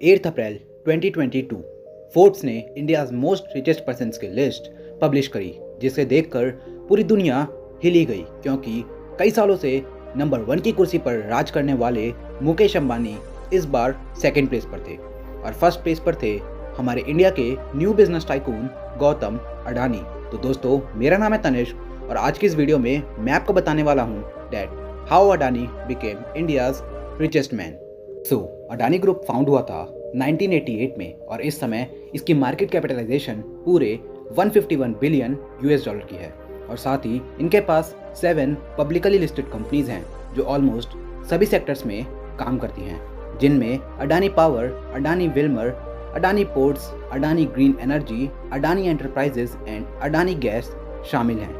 8 अप्रैल 2022 Forbes ने India's most richest persons की list publish करी, जिसे देखकर पूरी दुनिया हिली गई क्योंकि कई सालों से नंबर 1 की कुर्सी पर राज करने वाले मुकेश अंबानी इस बार सेकंड प्लेस पर थे और फर्स्ट प्लेस पर थे हमारे इंडिया के new business tycoon Gautam Adani. तो दोस्तों, मेरा नाम है तनिष्क और आज की इस वीडियो में मैं आपको बताने वाला हूँ that how Adani became India's richest man. Adani group found हुआ था 1988 में और इस समय इसकी मार्केट कैपिटलाइजेशन पूरे 151 बिलियन यूएस डॉलर की है और साथ ही इनके पास 7 पब्लिकली लिस्टेड कंपनीज हैं जो ऑलमोस्ट सभी सेक्टर्स में काम करती हैं, जिनमें Adani power, Adani Wilmer, Adani ports, Adani green energy, Adani enterprises and Adani gas शामिल हैं।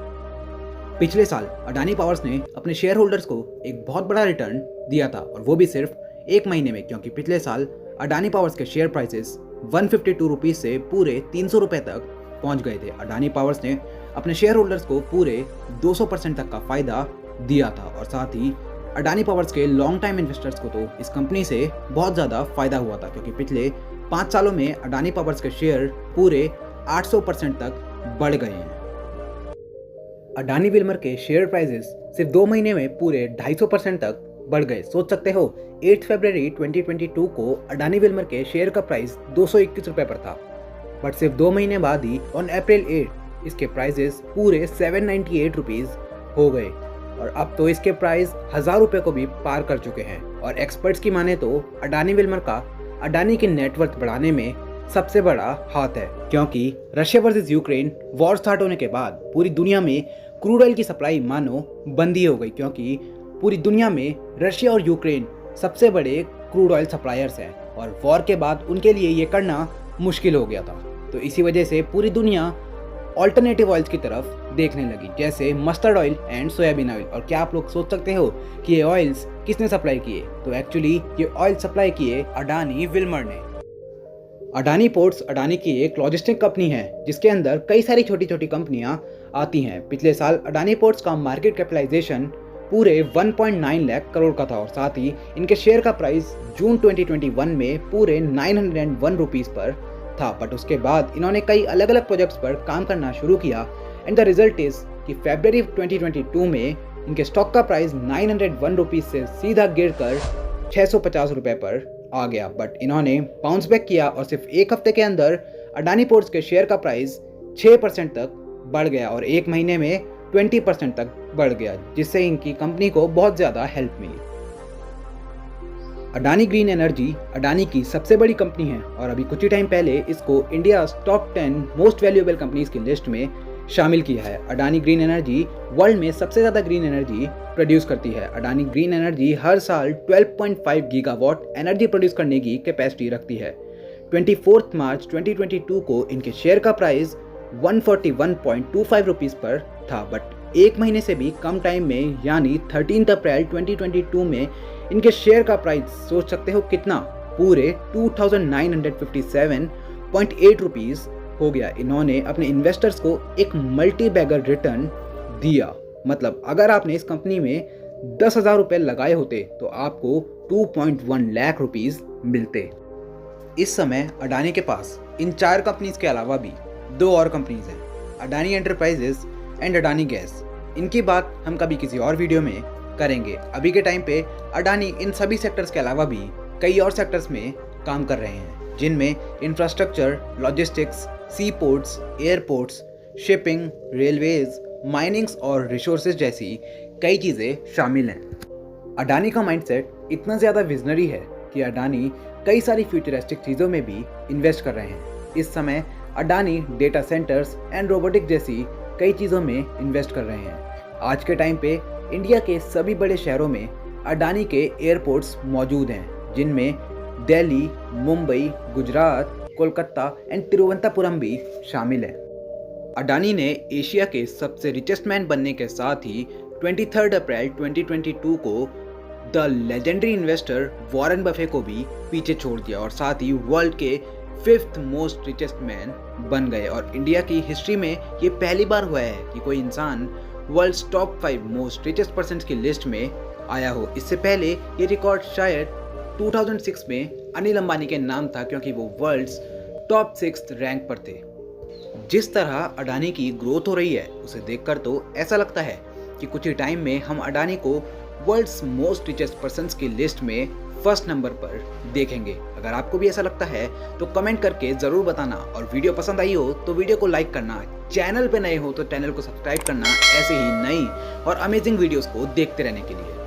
पिछले साल अडानी पावर्स ने अपने शेयर होल्डर्स को एक बहुत बड़ा रिटर्न दिया था और वो भी सिर्फ एक महीने में, क्योंकि पिछले साल अडानी पावर्स के शेयर प्राइसेस 152 रुपीज़ से पूरे 300 रुपये तक पहुंच गए थे। अडानी पावर्स ने अपने शेयर होल्डर्स को पूरे 200% तक का फ़ायदा दिया था और साथ ही अडानी पावर्स के लॉन्ग टाइम इन्वेस्टर्स को तो इस कंपनी से बहुत ज़्यादा फ़ायदा हुआ था, क्योंकि पिछले 5 सालों में अडानी पावर्स के शेयर पूरे 800% तक बढ़ गए हैं। अडानी विल्मर के शेयर प्राइसेस सिर्फ 2 महीने में पूरे 250% तक बढ़ गए। सोच सकते हो, 8 फरवरी 2022 को अडानी विल्मर के शेयर का प्राइस 221 रुपये पर था, बट सिर्फ 2 महीने बाद ही ऑन अप्रैल 8 इसके प्राइसेस पूरे 798 रुपीज़ हो गए और अब तो इसके प्राइस 1000 रुपये को भी पार कर चुके हैं। और एक्सपर्ट्स की माने तो अडानी विल्मर का अडानी की नेटवर्थ बढ़ाने में सबसे बड़ा हाथ है, क्योंकि Russia versus Ukraine war start होने के बाद पूरी दुनिया में क्रूड ऑयल की सप्लाई मानो बंद ही हो गई, क्योंकि पूरी दुनिया में रशिया और यूक्रेन सबसे बड़े क्रूड ऑयल सप्लायर्स हैं और वॉर के बाद उनके लिए ये करना मुश्किल हो गया था। तो इसी वजह से पूरी दुनिया ऑल्टरनेटिव ऑयल्स की तरफ देखने लगी, जैसे mustard oil and soybean oil. और क्या आप लोग सोच सकते हो कि ये ऑयल्स किसने सप्लाई किए? तो एक्चुअली ये ऑयल सप्लाई किए अडानी विल्मर ने। अडानी पोर्ट्स अडानी की एक लॉजिस्टिक कंपनी है जिसके अंदर कई सारी छोटी छोटी कंपनियां आती हैं। पिछले साल अडानी पोर्ट्स का मार्केट कैपिटलाइजेशन पूरे 1.9 लाख करोड़ का था और साथ ही इनके शेयर का प्राइस जून 2021 में पूरे 901 रुपीज़ पर था। बट उसके बाद इन्होंने कई अलग अलग प्रोजेक्ट्स पर काम करना शुरू किया एंड द रिजल्ट इज कि फरवरी 2022 में इनके स्टॉक का प्राइस 901 रुपीज़ से सीधा गिरकर 650 रुपये पर आ गया। बट इन्होंने बाउंस बैक किया और सिर्फ एक हफ्ते के अंदर अडानी पोर्ट्स के शेयर का प्राइस 6% तक बढ़ गया और एक महीने में 20% तक बढ़ गया, जिससे इनकी कंपनी को बहुत ज़्यादा हेल्प मिली। अडानी ग्रीन एनर्जी अडानी की सबसे बड़ी कंपनी है और अभी कुछ ही टाइम पहले इसको India top 10 most valuable companies की लिस्ट में शामिल किया है। अडानी ग्रीन एनर्जी वर्ल्ड में सबसे ज़्यादा ग्रीन एनर्जी प्रोड्यूस करती है। अडानी ग्रीन एनर्जी हर साल 12.5 गीगावाट एनर्जी प्रोड्यूस करने की कैपेसिटी रखती है। 24 मार्च 2022 को इनके शेयर का प्राइस 141.25 रुपीज़ पर था, बट एक महीने से भी कम टाइम में यानी 13 अप्रैल 2022 में इनके शेयर का प्राइस सोच सकते हो कितना, पूरे 2957.8 रुपीज़ हो गया। इन्होंने अपने इन्वेस्टर्स को एक मल्टी बैगर रिटर्न दिया। मतलब अगर आपने इस कंपनी में 10,000 रुपये लगाए होते तो आपको 2.1 लाख रुपीज़ मिलते। इस समय अडानी के पास इन 4 कंपनीज के अलावा भी 2 और कंपनीज हैं, Adani enterprises and Adani gas. इनकी बात हम कभी किसी और वीडियो में करेंगे। अभी के टाइम पे अडानी इन सभी सेक्टर्स के अलावा भी कई और सेक्टर्स में काम कर रहे हैं, जिनमें infrastructure, logistics, sea ports, airports, shipping, railways, minings और रिसोर्सेज जैसी कई चीज़ें शामिल हैं। अडानी का माइंडसेट इतना ज़्यादा विजनरी है कि अडानी कई सारी फ्यूचरिस्टिक चीज़ों में भी इन्वेस्ट कर रहे हैं। इस समय Adani data centres and robotic जैसी कई चीज़ों में इन्वेस्ट कर रहे हैं। आज के टाइम पे इंडिया के सभी बड़े शहरों में अडानी के एयरपोर्ट्स मौजूद हैं, जिनमें दिल्ली, मुंबई, गुजरात, कोलकाता एंड तिरुवनंतपुरम भी शामिल है। अडानी ने एशिया के सबसे रिचेस्ट मैन बनने के साथ ही 23 अप्रैल 2022 को the legendary investor Warren Buffett को भी पीछे छोड़ दिया और साथ ही वर्ल्ड के 5th मोस्ट रिचेस्ट मैन बन गए। और इंडिया की हिस्ट्री में ये पहली बार हुआ है कि कोई इंसान world top 5 most richest person की लिस्ट में आया हो। इससे पहले ये रिकॉर्ड शायद 2006 में अनिल अंबानी के नाम था क्योंकि वो वर्ल्ड्स टॉप 6 रैंक पर थे। जिस तरह अडानी की ग्रोथ हो रही है उसे देखकर तो ऐसा लगता है कि कुछ ही टाइम में हम अडानी को वर्ल्ड्स मोस्ट रिचेस्ट पर्सन्स की लिस्ट में फर्स्ट नंबर पर देखेंगे। अगर आपको भी ऐसा लगता है तो कमेंट करके ज़रूर बताना, और वीडियो पसंद आई हो तो वीडियो को लाइक करना, चैनल पे नए हो तो चैनल को सब्सक्राइब करना ऐसे ही नई और अमेजिंग वीडियोस को देखते रहने के लिए।